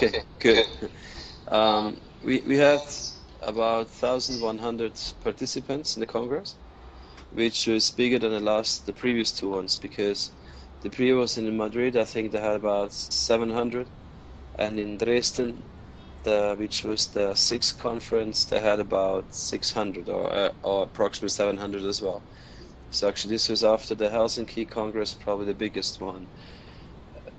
Okay, good. We had about 1,100 participants in the Congress, which was bigger than the previous two ones because the previous was in Madrid. I think they had about 700, and in Dresden, which was the sixth conference, they had about 600 or approximately 700 as well. So actually, this was after the Helsinki Congress, probably the biggest one.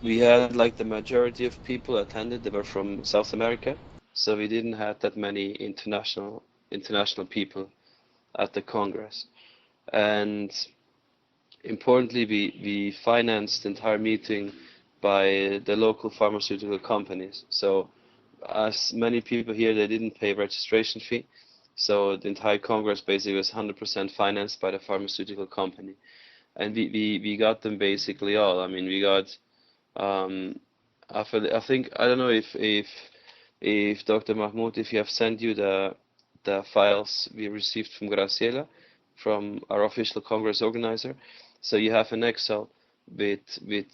We had like the majority of people attended, they were from South America, so we didn't have that many international people at the Congress. And importantly, we financed the entire meeting by the local pharmaceutical companies. So as many people here, they didn't pay registration fee. So the entire Congress basically was 100% financed by the pharmaceutical company. And we got them basically all. I mean, we got I think I don't know if Dr. Mahmoud, if you have sent you the files we received from Graciela, from our official Congress organizer. So you have an Excel with the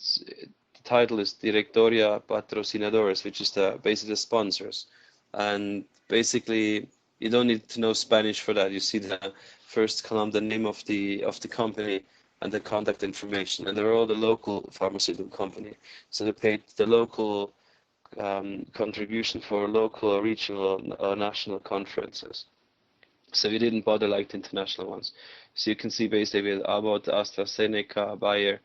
title is Directoria Patrocinadores, which is the basically the sponsors, and basically you don't need to know Spanish for that. You see the first column, the name of the company and the contact information, and they're all the local pharmaceutical company. So they paid the local contribution for local, or regional, or national conferences. So we didn't bother like the international ones. So you can see basically with Abbott, AstraZeneca, Bayer.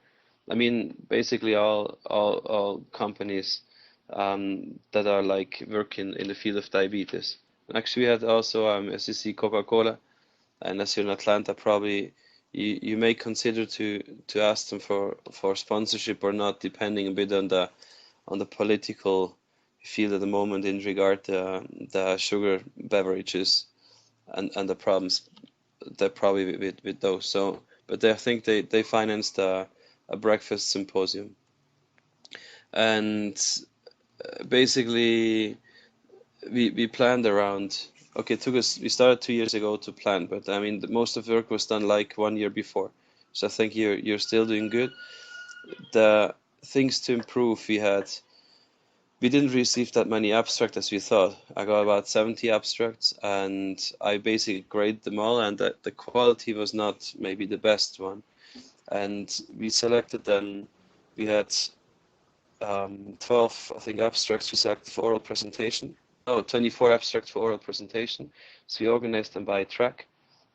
I mean, basically all companies that are like working in the field of diabetes. And actually, we had also as you see, Coca-Cola, and as you're in Atlanta, probably you may consider to ask them for sponsorship or not, depending a bit on the political field at the moment in regard to the sugar beverages and the problems that probably with those. So, but I think they financed a breakfast symposium, and basically we planned around. Okay, it took us. We started 2 years ago to plan, but I mean, most of the work was done like 1 year before. So I think you're still doing good. The things to improve, we didn't receive that many abstracts as we thought. I got about 70 abstracts, and I basically graded them all, and the quality was not maybe the best one. And we selected then. We had 12, I think, abstracts we selected for oral presentation. No, 24 abstracts for oral presentation. So we organized them by track.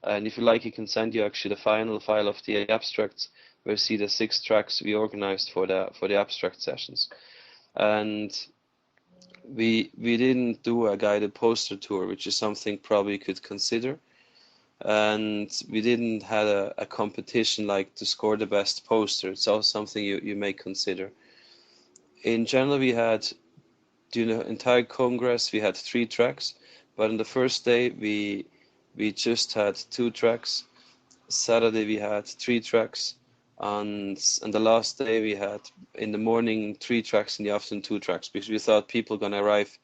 And if you like, you can send you actually the final file of the abstracts, where you see the 6 tracks we organized for the abstract sessions. And we didn't do a guided poster tour, which is something probably you could consider. And we didn't have a competition like to score the best poster. It's also something you may consider. In general, we had, during the entire Congress, we had 3 tracks, but on the first day we just had 2 tracks. Saturday we had 3 tracks, and the last day we had in the morning 3 tracks, in the afternoon 2 tracks, because we thought people gonna arrive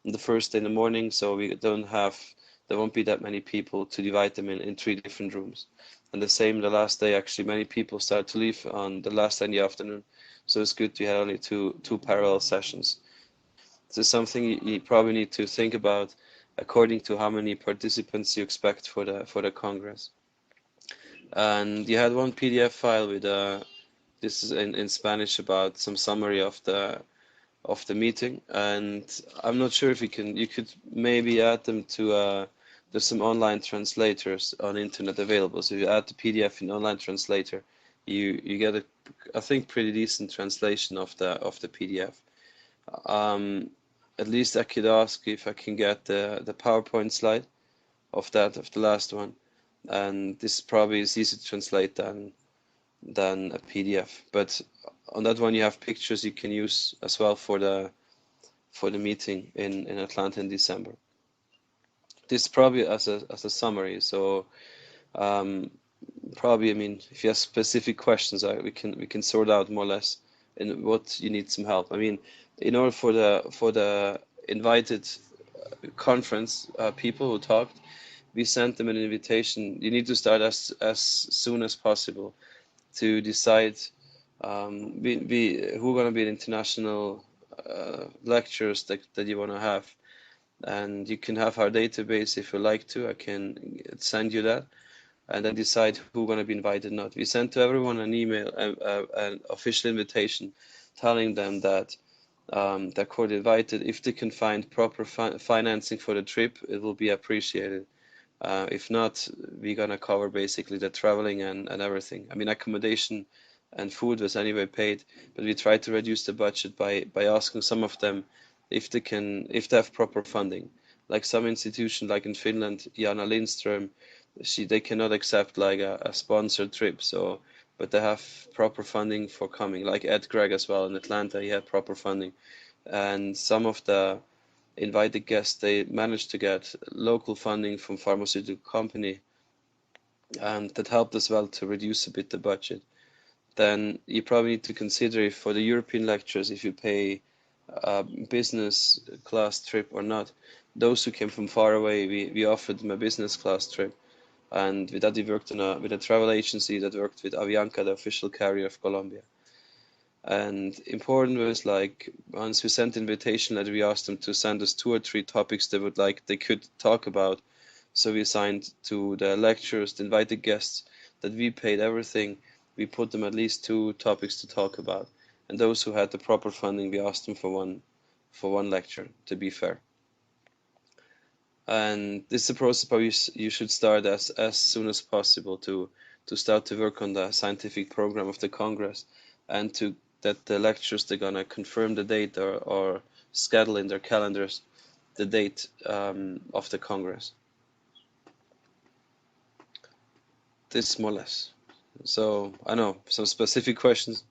on the first day in the morning, so there won't be that many people to divide them in 3 different rooms. And the same the last day, actually many people started to leave on the last day in the afternoon, so it's good to have only two parallel sessions. This is something you probably need to think about according to how many participants you expect for the Congress. And you had one PDF file with this is in Spanish, about some summary of the meeting, and I'm not sure if you could maybe add them to there's some online translators on internet available. So if you add the PDF in online translator, you get a, I think, pretty decent translation of the PDF. At least I could ask if I can get the PowerPoint slide of the last one, and this probably is easier to translate than a PDF. But on that one you have pictures you can use as well for the meeting in Atlanta in December. This probably as a summary. So probably, I mean, if you have specific questions, we can sort out more or less in what you need some help. I mean, in order for the invited conference people who talked, we sent them an invitation. You need to start as soon as possible to decide who going to be an international lectures that you want to have. And you can have our database if you like to. I can send you that, and then decide who's going to be invited or not. We send to everyone an email, an official invitation, telling them that they're court invited. If they can find proper financing for the trip, it will be appreciated. If not, we're gonna cover basically the traveling and everything. I mean, accommodation and food was anyway paid, but we try to reduce the budget by asking some of them if they have proper funding. Like some institution, like in Finland, Jana Lindström, they cannot accept like a sponsored trip. So, but they have proper funding for coming. Like Ed Gregg as well in Atlanta, he had proper funding, and some of the invited guests, they managed to get local funding from pharmaceutical company, and that helped as well to reduce a bit the budget. Then you probably need to consider if for the European lectures, if you pay a business class trip or not. Those who came from far away, we offered them a business class trip, and with that we worked with a travel agency that worked with Avianca, the official carrier of Colombia. And important was like once we sent invitation letter, we asked them to send us 2 or 3 topics they could talk about. So we assigned to the lecturers, the invited guests, that we paid everything. We put them at least 2 topics to talk about. And those who had the proper funding, we asked them for one lecture, to be fair. And this is a process probably you should start as soon as possible to start to work on the scientific program of the Congress, and to that the lectures they're gonna confirm the date or schedule in their calendars the date of the Congress. This more or less. So I know some specific questions.